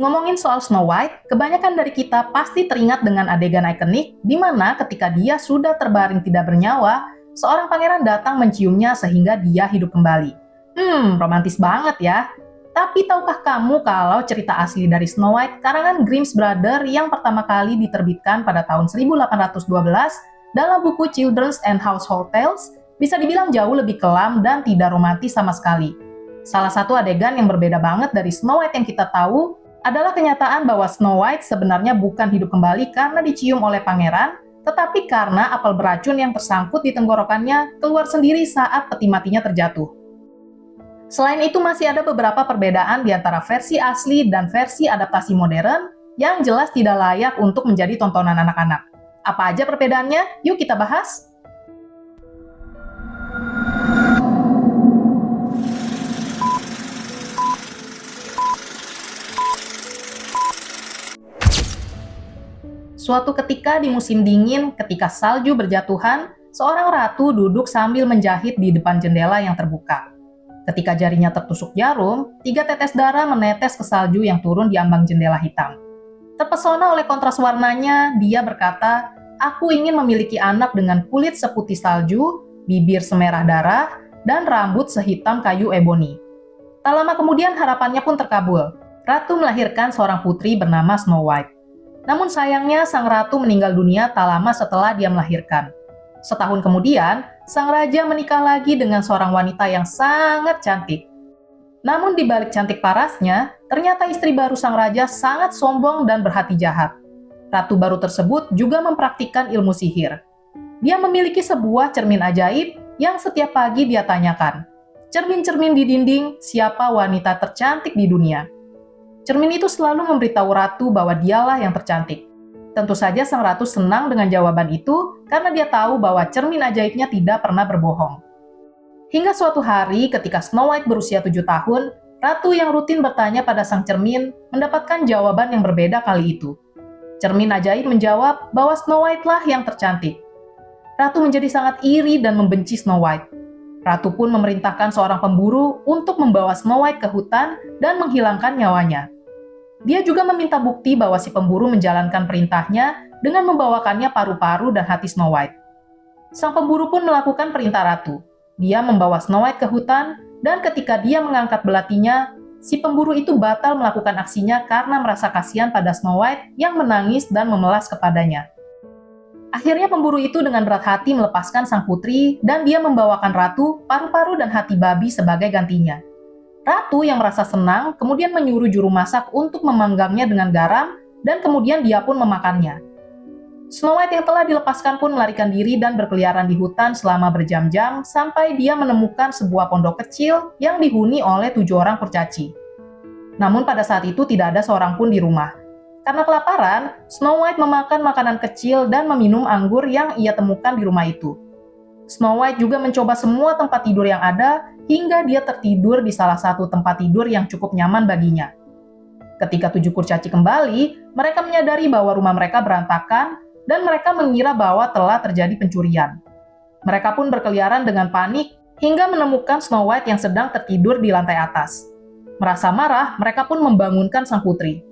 Ngomongin soal Snow White, kebanyakan dari kita pasti teringat dengan adegan ikonik di mana ketika dia sudah terbaring tidak bernyawa, seorang pangeran datang menciumnya sehingga dia hidup kembali. Romantis banget ya. Tapi tahukah kamu kalau cerita asli dari Snow White karangan Grimm's Brother yang pertama kali diterbitkan pada tahun 1812 dalam buku Children's and Household Tales bisa dibilang jauh lebih kelam dan tidak romantis sama sekali. Salah satu adegan yang berbeda banget dari Snow White yang kita tahu adalah kenyataan bahwa Snow White sebenarnya bukan hidup kembali karena dicium oleh pangeran, tetapi karena apel beracun yang tersangkut di tenggorokannya keluar sendiri saat peti matinya terjatuh. Selain itu masih ada beberapa perbedaan di antara versi asli dan versi adaptasi modern yang jelas tidak layak untuk menjadi tontonan anak-anak. Apa aja perbedaannya? Yuk kita bahas! Suatu ketika di musim dingin, ketika salju berjatuhan, seorang ratu duduk sambil menjahit di depan jendela yang terbuka. Ketika jarinya tertusuk jarum, 3 tetes darah menetes ke salju yang turun di ambang jendela hitam. Terpesona oleh kontras warnanya, dia berkata, "Aku ingin memiliki anak dengan kulit seputih salju, bibir semerah darah, dan rambut sehitam kayu eboni." Tak lama kemudian harapannya pun terkabul. Ratu melahirkan seorang putri bernama Snow White. Namun sayangnya sang ratu meninggal dunia tak lama setelah dia melahirkan. Setahun kemudian, sang raja menikah lagi dengan seorang wanita yang sangat cantik. Namun di balik cantik parasnya, ternyata istri baru sang raja sangat sombong dan berhati jahat. Ratu baru tersebut juga mempraktikkan ilmu sihir. Dia memiliki sebuah cermin ajaib yang setiap pagi dia tanyakan. Cermin-cermin di dinding, siapa wanita tercantik di dunia? Cermin itu selalu memberitahu ratu bahwa dialah yang tercantik. Tentu saja sang ratu senang dengan jawaban itu karena dia tahu bahwa cermin ajaibnya tidak pernah berbohong. Hingga suatu hari ketika Snow White berusia 7 tahun, ratu yang rutin bertanya pada sang cermin mendapatkan jawaban yang berbeda kali itu. Cermin ajaib menjawab bahwa Snow White lah yang tercantik. Ratu menjadi sangat iri dan membenci Snow White. Ratu pun memerintahkan seorang pemburu untuk membawa Snow White ke hutan dan menghilangkan nyawanya. Dia juga meminta bukti bahwa si pemburu menjalankan perintahnya dengan membawakannya paru-paru dan hati Snow White. Sang pemburu pun melakukan perintah ratu. Dia membawa Snow White ke hutan, dan ketika dia mengangkat belatinya, si pemburu itu batal melakukan aksinya karena merasa kasihan pada Snow White yang menangis dan memelas kepadanya. Akhirnya pemburu itu dengan berat hati melepaskan sang putri dan dia membawakan ratu paru-paru dan hati babi sebagai gantinya. Ratu yang merasa senang kemudian menyuruh juru masak untuk memanggangnya dengan garam dan kemudian dia pun memakannya. Snow White yang telah dilepaskan pun melarikan diri dan berkeliaran di hutan selama berjam-jam sampai dia menemukan sebuah pondok kecil yang dihuni oleh 7 orang kurcaci. Namun pada saat itu tidak ada seorang pun di rumah. Karena kelaparan, Snow White memakan makanan kecil dan meminum anggur yang ia temukan di rumah itu. Snow White juga mencoba semua tempat tidur yang ada hingga dia tertidur di salah satu tempat tidur yang cukup nyaman baginya. Ketika 7 kurcaci kembali, mereka menyadari bahwa rumah mereka berantakan dan mereka mengira bahwa telah terjadi pencurian. Mereka pun berkeliaran dengan panik hingga menemukan Snow White yang sedang tertidur di lantai atas. Merasa marah, mereka pun membangunkan sang putri.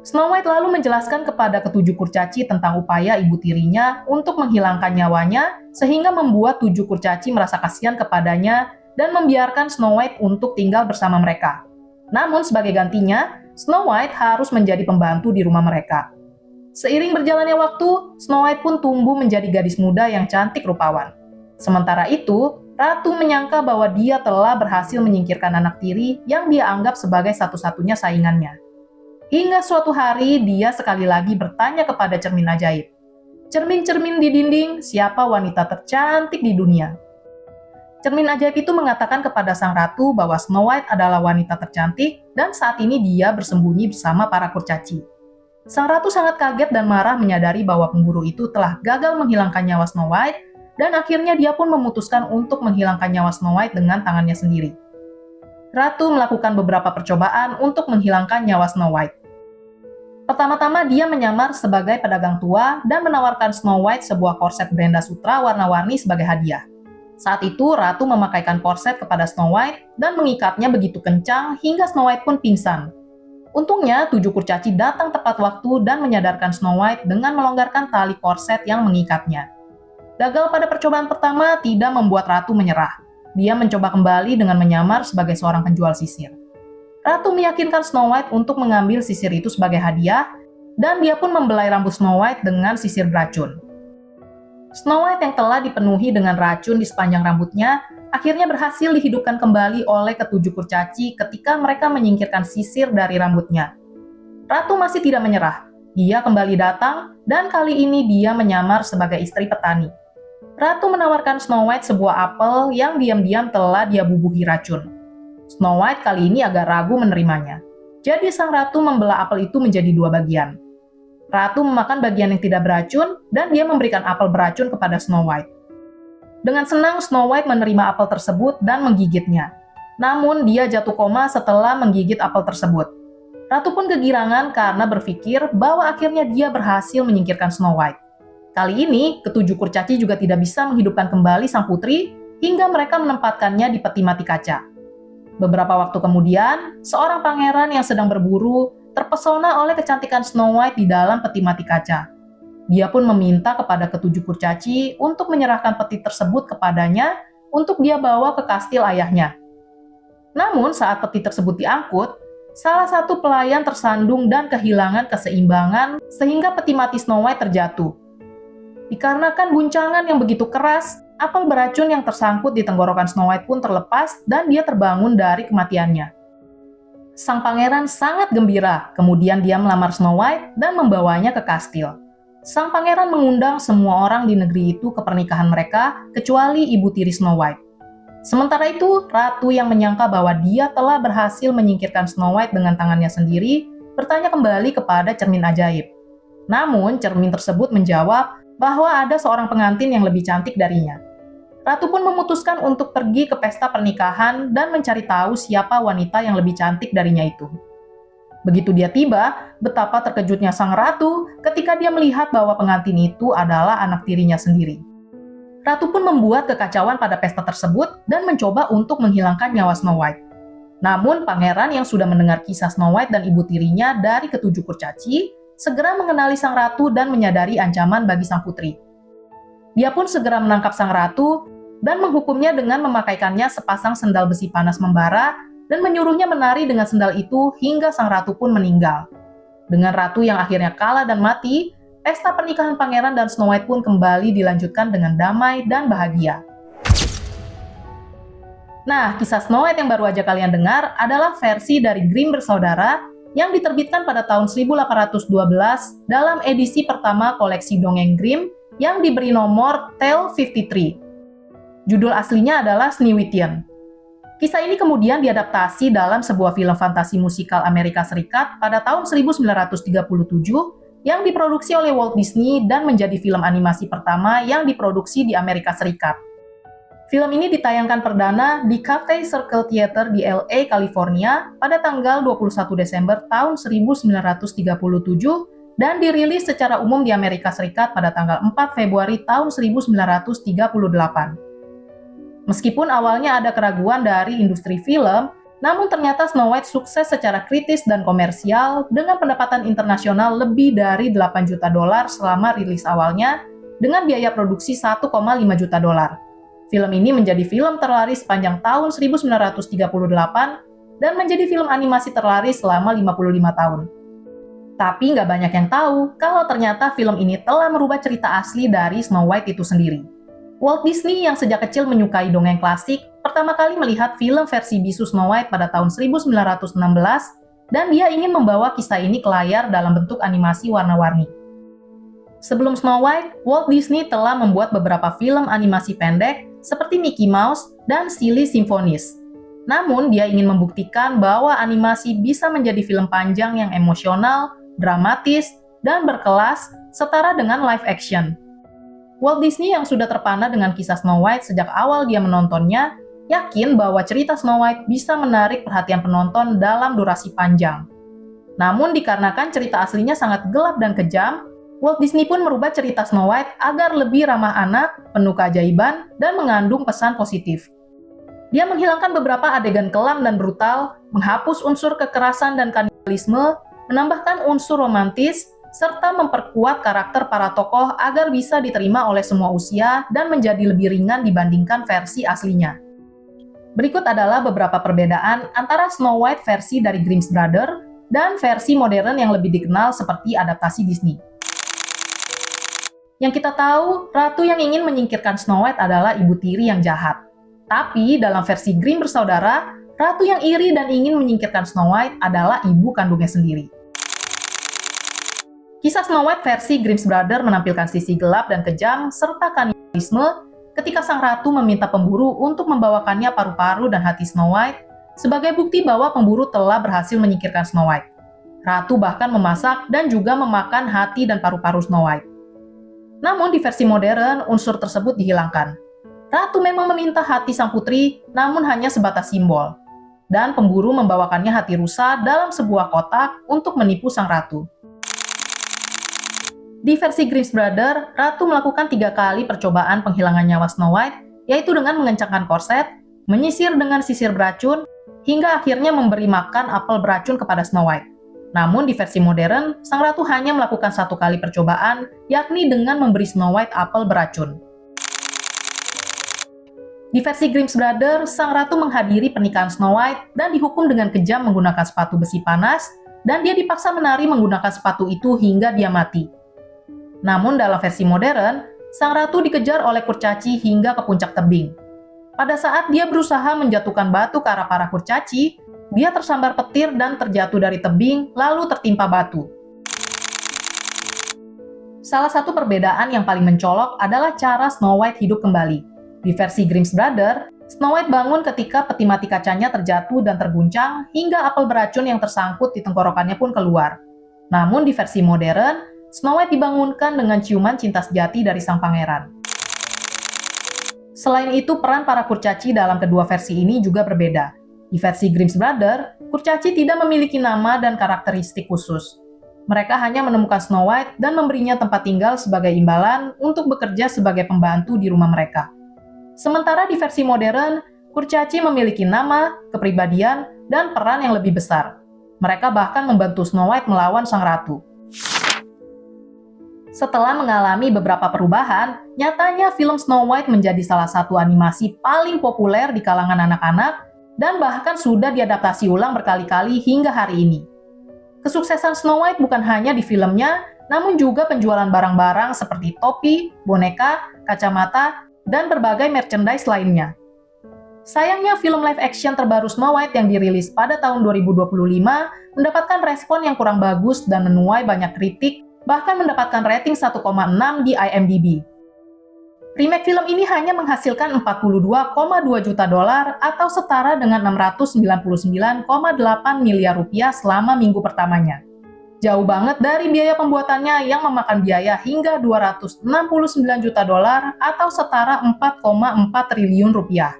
Snow White lalu menjelaskan kepada ke-7 kurcaci tentang upaya ibu tirinya untuk menghilangkan nyawanya sehingga membuat 7 kurcaci merasa kasihan kepadanya dan membiarkan Snow White untuk tinggal bersama mereka. Namun sebagai gantinya, Snow White harus menjadi pembantu di rumah mereka. Seiring berjalannya waktu, Snow White pun tumbuh menjadi gadis muda yang cantik rupawan. Sementara itu, Ratu menyangka bahwa dia telah berhasil menyingkirkan anak tiri yang dia anggap sebagai satu-satunya saingannya. Hingga suatu hari dia sekali lagi bertanya kepada cermin ajaib. Cermin-cermin di dinding, siapa wanita tercantik di dunia? Cermin ajaib itu mengatakan kepada sang ratu bahwa Snow White adalah wanita tercantik dan saat ini dia bersembunyi bersama para kurcaci. Sang ratu sangat kaget dan marah menyadari bahwa pemburu itu telah gagal menghilangkan nyawa Snow White dan akhirnya dia pun memutuskan untuk menghilangkan nyawa Snow White dengan tangannya sendiri. Ratu melakukan beberapa percobaan untuk menghilangkan nyawa Snow White. Pertama-tama dia menyamar sebagai pedagang tua dan menawarkan Snow White sebuah korset Brenda Sutra warna-warni sebagai hadiah. Saat itu Ratu memakaikan korset kepada Snow White dan mengikatnya begitu kencang hingga Snow White pun pingsan. Untungnya, tujuh kurcaci datang tepat waktu dan menyadarkan Snow White dengan melonggarkan tali korset yang mengikatnya. Gagal pada percobaan pertama tidak membuat Ratu menyerah. Dia mencoba kembali dengan menyamar sebagai seorang penjual sisir. Ratu meyakinkan Snow White untuk mengambil sisir itu sebagai hadiah, dan dia pun membelai rambut Snow White dengan sisir beracun. Snow White yang telah dipenuhi dengan racun di sepanjang rambutnya akhirnya berhasil dihidupkan kembali oleh ketujuh kurcaci ketika mereka menyingkirkan sisir dari rambutnya. Ratu masih tidak menyerah. Dia kembali datang, dan kali ini dia menyamar sebagai istri petani. Ratu menawarkan Snow White sebuah apel yang diam-diam telah dia bubuhi racun. Snow White kali ini agak ragu menerimanya. Jadi sang ratu membelah apel itu menjadi dua bagian. Ratu memakan bagian yang tidak beracun, dan dia memberikan apel beracun kepada Snow White. Dengan senang, Snow White menerima apel tersebut dan menggigitnya. Namun, dia jatuh koma setelah menggigit apel tersebut. Ratu pun kegirangan karena berpikir bahwa akhirnya dia berhasil menyingkirkan Snow White. Kali ini, ketujuh kurcaci juga tidak bisa menghidupkan kembali sang putri hingga mereka menempatkannya di peti mati kaca. Beberapa waktu kemudian, seorang pangeran yang sedang berburu terpesona oleh kecantikan Snow White di dalam peti mati kaca. Dia pun meminta kepada ketujuh kurcaci untuk menyerahkan peti tersebut kepadanya untuk dia bawa ke kastil ayahnya. Namun saat peti tersebut diangkut, salah satu pelayan tersandung dan kehilangan keseimbangan sehingga peti mati Snow White terjatuh. Dikarenakan guncangan yang begitu keras, apel beracun yang tersangkut di tenggorokan Snow White pun terlepas dan dia terbangun dari kematiannya. Sang pangeran sangat gembira, kemudian dia melamar Snow White dan membawanya ke kastil. Sang pangeran mengundang semua orang di negeri itu ke pernikahan mereka, kecuali ibu tiri Snow White. Sementara itu, ratu yang menyangka bahwa dia telah berhasil menyingkirkan Snow White dengan tangannya sendiri, bertanya kembali kepada cermin ajaib. Namun, cermin tersebut menjawab bahwa ada seorang pengantin yang lebih cantik darinya. Ratu pun memutuskan untuk pergi ke pesta pernikahan dan mencari tahu siapa wanita yang lebih cantik darinya itu. Begitu dia tiba, betapa terkejutnya sang ratu ketika dia melihat bahwa pengantin itu adalah anak tirinya sendiri. Ratu pun membuat kekacauan pada pesta tersebut dan mencoba untuk menghilangkan nyawa Snow White. Namun, pangeran yang sudah mendengar kisah Snow White dan ibu tirinya dari ketujuh kurcaci segera mengenali sang ratu dan menyadari ancaman bagi sang putri. Dia pun segera menangkap sang ratu dan menghukumnya dengan memakaikannya sepasang sendal besi panas membara dan menyuruhnya menari dengan sendal itu hingga sang ratu pun meninggal. Dengan ratu yang akhirnya kalah dan mati, pesta pernikahan pangeran dan Snow White pun kembali dilanjutkan dengan damai dan bahagia. Nah, kisah Snow White yang baru aja kalian dengar adalah versi dari Grimm bersaudara yang diterbitkan pada tahun 1812 dalam edisi pertama koleksi dongeng Grimm yang diberi nomor Tale 53. Judul aslinya adalah Sneeuwwitjen. Kisah ini kemudian diadaptasi dalam sebuah film fantasi musikal Amerika Serikat pada tahun 1937 yang diproduksi oleh Walt Disney dan menjadi film animasi pertama yang diproduksi di Amerika Serikat. Film ini ditayangkan perdana di Cathay Circle Theater di LA, California pada tanggal 21 Desember tahun 1937 dan dirilis secara umum di Amerika Serikat pada tanggal 4 Februari tahun 1938. Meskipun awalnya ada keraguan dari industri film, namun ternyata Snow White sukses secara kritis dan komersial dengan pendapatan internasional lebih dari 8 juta dolar selama rilis awalnya dengan biaya produksi 1,5 juta dolar. Film ini menjadi film terlaris sepanjang tahun 1938 dan menjadi film animasi terlaris selama 55 tahun. Tapi nggak banyak yang tahu kalau ternyata film ini telah merubah cerita asli dari Snow White itu sendiri. Walt Disney yang sejak kecil menyukai dongeng klasik, pertama kali melihat film versi bisu Snow White pada tahun 1916, dan dia ingin membawa kisah ini ke layar dalam bentuk animasi warna-warni. Sebelum Snow White, Walt Disney telah membuat beberapa film animasi pendek seperti Mickey Mouse dan Silly Symphonies. Namun, dia ingin membuktikan bahwa animasi bisa menjadi film panjang yang emosional, dramatis, dan berkelas setara dengan live action. Walt Disney yang sudah terpana dengan kisah Snow White sejak awal dia menontonnya, yakin bahwa cerita Snow White bisa menarik perhatian penonton dalam durasi panjang. Namun dikarenakan cerita aslinya sangat gelap dan kejam, Walt Disney pun merubah cerita Snow White agar lebih ramah anak, penuh keajaiban, dan mengandung pesan positif. Dia menghilangkan beberapa adegan kelam dan brutal, menghapus unsur kekerasan dan kanibalisme, menambahkan unsur romantis, serta memperkuat karakter para tokoh agar bisa diterima oleh semua usia dan menjadi lebih ringan dibandingkan versi aslinya. Berikut adalah beberapa perbedaan antara Snow White versi dari Grimm Brothers dan versi modern yang lebih dikenal seperti adaptasi Disney. Yang kita tahu, ratu yang ingin menyingkirkan Snow White adalah ibu tiri yang jahat. Tapi dalam versi Grimm bersaudara, ratu yang iri dan ingin menyingkirkan Snow White adalah ibu kandungnya sendiri. Kisah Snow White versi Grimm Brothers menampilkan sisi gelap dan kejam serta kanibalisme ketika sang ratu meminta pemburu untuk membawakannya paru-paru dan hati Snow White sebagai bukti bahwa pemburu telah berhasil menyingkirkan Snow White. Ratu bahkan memasak dan juga memakan hati dan paru-paru Snow White. Namun di versi modern, unsur tersebut dihilangkan. Ratu memang meminta hati sang putri, namun hanya sebatas simbol. Dan pemburu membawakannya hati rusa dalam sebuah kotak untuk menipu sang ratu. Di versi Grimm Brothers, Ratu melakukan 3 kali percobaan penghilangan nyawa Snow White, yaitu dengan mengencangkan korset, menyisir dengan sisir beracun, hingga akhirnya memberi makan apel beracun kepada Snow White. Namun di versi modern, sang ratu hanya melakukan 1 kali percobaan, yakni dengan memberi Snow White apel beracun. Di versi Grimm Brothers, sang ratu menghadiri pernikahan Snow White dan dihukum dengan kejam menggunakan sepatu besi panas, dan dia dipaksa menari menggunakan sepatu itu hingga dia mati. Namun dalam versi modern, sang ratu dikejar oleh kurcaci hingga ke puncak tebing. Pada saat dia berusaha menjatuhkan batu ke arah para kurcaci, dia tersambar petir dan terjatuh dari tebing lalu tertimpa batu. Salah satu perbedaan yang paling mencolok adalah cara Snow White hidup kembali. Di versi Grimm Brothers, Snow White bangun ketika peti mati kacanya terjatuh dan terguncang hingga apel beracun yang tersangkut di tenggorokannya pun keluar. Namun di versi modern, Snow White dibangunkan dengan ciuman cinta sejati dari sang pangeran. Selain itu, peran para kurcaci dalam kedua versi ini juga berbeda. Di versi Grimm Brothers, kurcaci tidak memiliki nama dan karakteristik khusus. Mereka hanya menemukan Snow White dan memberinya tempat tinggal sebagai imbalan untuk bekerja sebagai pembantu di rumah mereka. Sementara di versi modern, kurcaci memiliki nama, kepribadian, dan peran yang lebih besar. Mereka bahkan membantu Snow White melawan sang ratu. Setelah mengalami beberapa perubahan, nyatanya film Snow White menjadi salah satu animasi paling populer di kalangan anak-anak dan bahkan sudah diadaptasi ulang berkali-kali hingga hari ini. Kesuksesan Snow White bukan hanya di filmnya, namun juga penjualan barang-barang seperti topi, boneka, kacamata, dan berbagai merchandise lainnya. Sayangnya film live action terbaru Snow White yang dirilis pada tahun 2025 mendapatkan respon yang kurang bagus dan menuai banyak kritik, bahkan mendapatkan rating 1,6 di IMDb. Remake film ini hanya menghasilkan 42,2 juta dolar atau setara dengan 699,8 miliar rupiah selama minggu pertamanya. Jauh banget dari biaya pembuatannya yang memakan biaya hingga 269 juta dolar atau setara 4,4 triliun rupiah.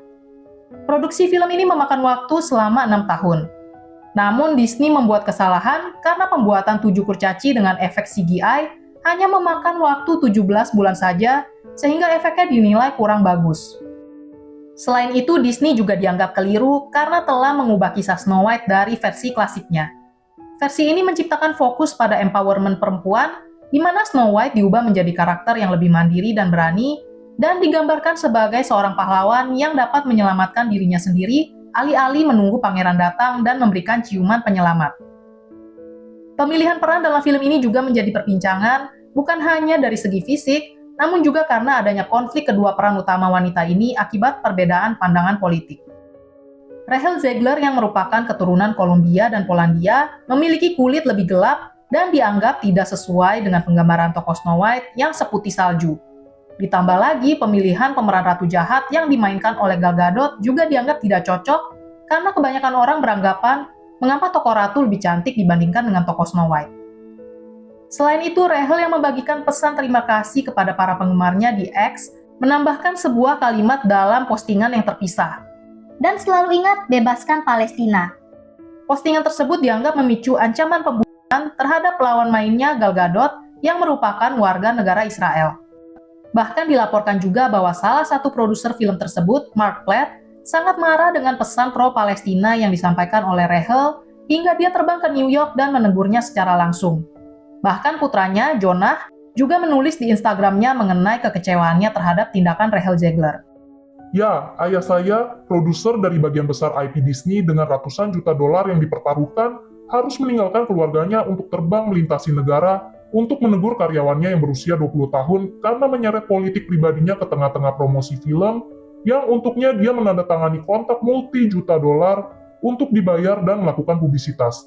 Produksi film ini memakan waktu selama 6 tahun. Namun Disney membuat kesalahan karena pembuatan 7 kurcaci dengan efek CGI hanya memakan waktu 17 bulan saja, sehingga efeknya dinilai kurang bagus. Selain itu, Disney juga dianggap keliru karena telah mengubah kisah Snow White dari versi klasiknya. Versi ini menciptakan fokus pada empowerment perempuan, di mana Snow White diubah menjadi karakter yang lebih mandiri dan berani, dan digambarkan sebagai seorang pahlawan yang dapat menyelamatkan dirinya sendiri alih-alih menunggu pangeran datang dan memberikan ciuman penyelamat. Pemilihan peran dalam film ini juga menjadi perbincangan, bukan hanya dari segi fisik, namun juga karena adanya konflik kedua peran utama wanita ini akibat perbedaan pandangan politik. Rachel Zegler yang merupakan keturunan Kolombia dan Polandia memiliki kulit lebih gelap dan dianggap tidak sesuai dengan penggambaran tokoh Snow White yang seputih salju. Ditambah lagi, pemilihan pemeran ratu jahat yang dimainkan oleh Gal Gadot juga dianggap tidak cocok karena kebanyakan orang beranggapan mengapa tokoh ratu lebih cantik dibandingkan dengan tokoh Snow White. Selain itu, Rachel yang membagikan pesan terima kasih kepada para penggemarnya di X menambahkan sebuah kalimat dalam postingan yang terpisah. Dan selalu ingat, bebaskan Palestina. Postingan tersebut dianggap memicu ancaman pembunuhan terhadap lawan mainnya Gal Gadot yang merupakan warga negara Israel. Bahkan dilaporkan juga bahwa salah satu produser film tersebut, Mark Platt, sangat marah dengan pesan pro-Palestina yang disampaikan oleh Rachel hingga dia terbang ke New York dan menegurnya secara langsung. Bahkan putranya, Jonah, juga menulis di Instagramnya mengenai kekecewaannya terhadap tindakan Rachel Zegler. Ya, ayah saya, produser dari bagian besar IP Disney dengan ratusan juta dolar yang dipertaruhkan, harus meninggalkan keluarganya untuk terbang melintasi negara untuk menegur karyawannya yang berusia 20 tahun karena menyeret politik pribadinya ke tengah-tengah promosi film yang untuknya dia menandatangani kontrak multi-juta dolar untuk dibayar dan melakukan publisitas.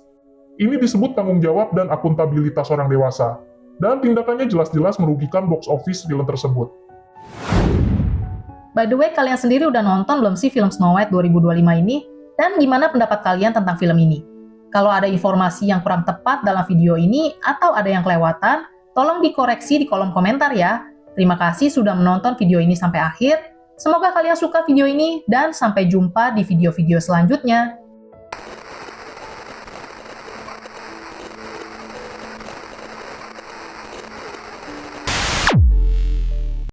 Ini disebut tanggung jawab dan akuntabilitas orang dewasa, dan tindakannya jelas-jelas merugikan box office film tersebut. By the way, kalian sendiri udah nonton belum sih film Snow White 2025 ini? Dan gimana pendapat kalian tentang film ini? Kalau ada informasi yang kurang tepat dalam video ini atau ada yang kelewatan, tolong dikoreksi di kolom komentar ya. Terima kasih sudah menonton video ini sampai akhir. Semoga kalian suka video ini dan sampai jumpa di video-video selanjutnya.